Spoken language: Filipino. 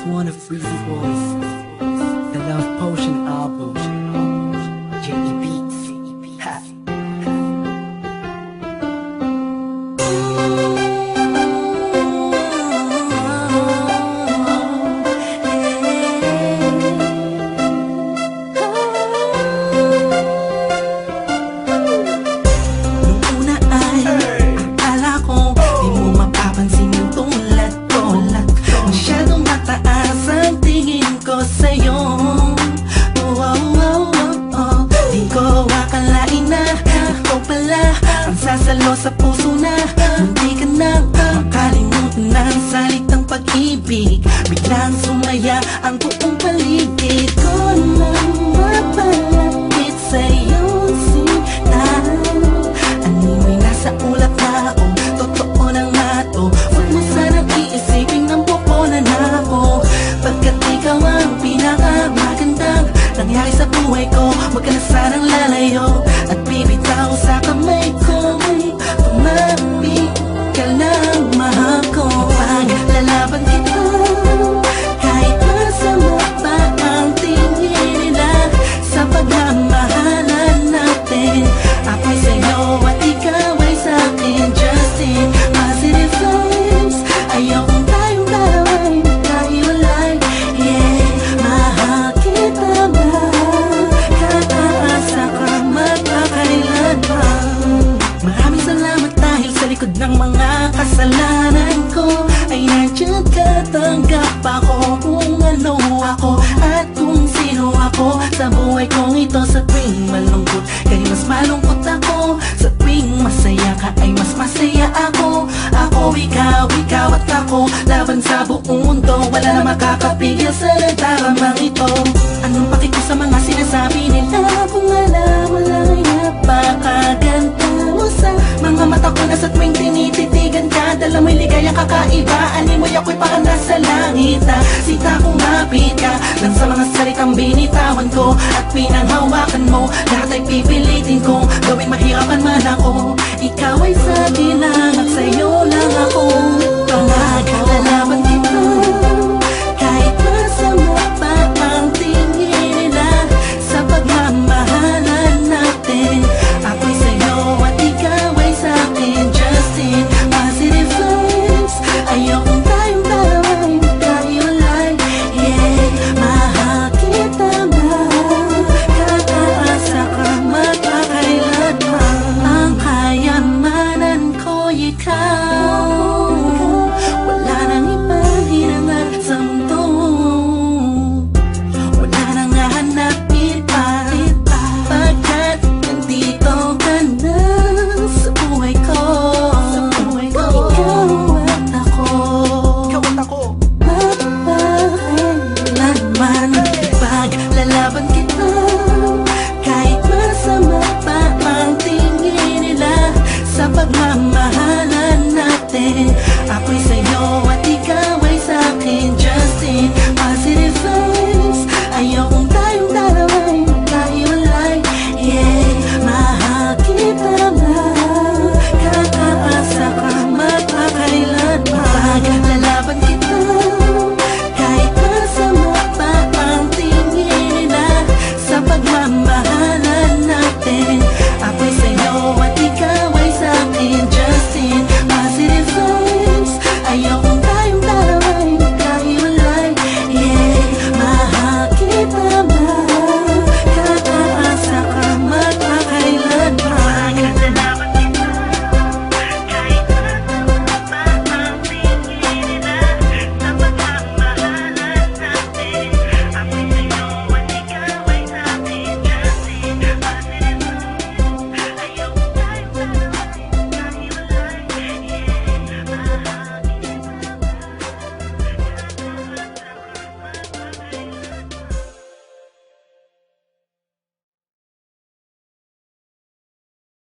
one of Freezy Boys, the Love Potion album, J.E. Beats. Ha. Nung una ay akala ko di mo mapapansin yung tulad ko. Masyadong mataas ang tingin ko sa'yo. Di ko akalain na ikaw pala ang sasalo sa puso na munti ka nang makalimutan ng salitang pag-ibig. Biglang sumaya ang buong paligid ko nang mapalapit sa'yo sinta. Animoy nasa ulap na ako, totoo na nga to. Huwag mo sanang iisipin ng pupunan ako, pagkat ikaw ang pinakamagandang nangyari sa buhay ko. Huwag ka na sanang lalayo at bibitaw sa kamay ko. Tumapit ka lang, mahal ko. Paglalaban kita kahit masama pa ang tingin nila sa pagmamahalan natin. Ako'y sa'yo at ikaw ay sa'kin. Just in positive vibes, ayokong tayong dalawa'y magkahiwalay. Yeah, mahal kita ba? Kataasa ka magpakailan pa. Maraming salamat dahil sa likod ng mga kasalanan ko ay nandiyan ka, tanggap ako kung ano ako at kung sino ako sa buhay kong ito. Sa tuwing malungkot kay mas malungkot ako, sa tuwing masaya ka ay mas masaya ako. Ako, ikaw at ako, laban sa buong mundo. Wala na makakapigil sa nagdaramang ito. Anong paki ko sa mga sinasabi nila kung alam mo lang ay napakaganda mo sa mga mata ko na sa tuwing tinititigan ka. Dala mo'y ligayang kakaiba, animoy ako'y parang nasa langit na sita kung mapit ka lang sa mga salitang binitawan ko at pinanghawakan mo. Lahat ay pipilitin kong gawing mahirapan man ako. Ikaw ay sa akin lang at sa'yo lang ako. Panaglalaban kita kahit masama pa ang tingin nila sa pagmamahalan natin. Ako'y sa'yo at ikaw ay sa'kin. Just in positive vibes, ayokong tayong dalawa'y magkahiwalay. Yeah, mahal kita ba? Kataasa ka magpakailan pa. Ang kayamanan ko'y ikaw, wala nang ibang hinangat sa mundo. Wala nang hahanapin pa, pagkat nandito ka na sa buhay ko. Ikaw at ako, mapakailanman paglalaban kita kahit masama pa ang tingin nila sa pagmamahalan natin. Ako'y sa'yo at ikaw ay sa'kin. Just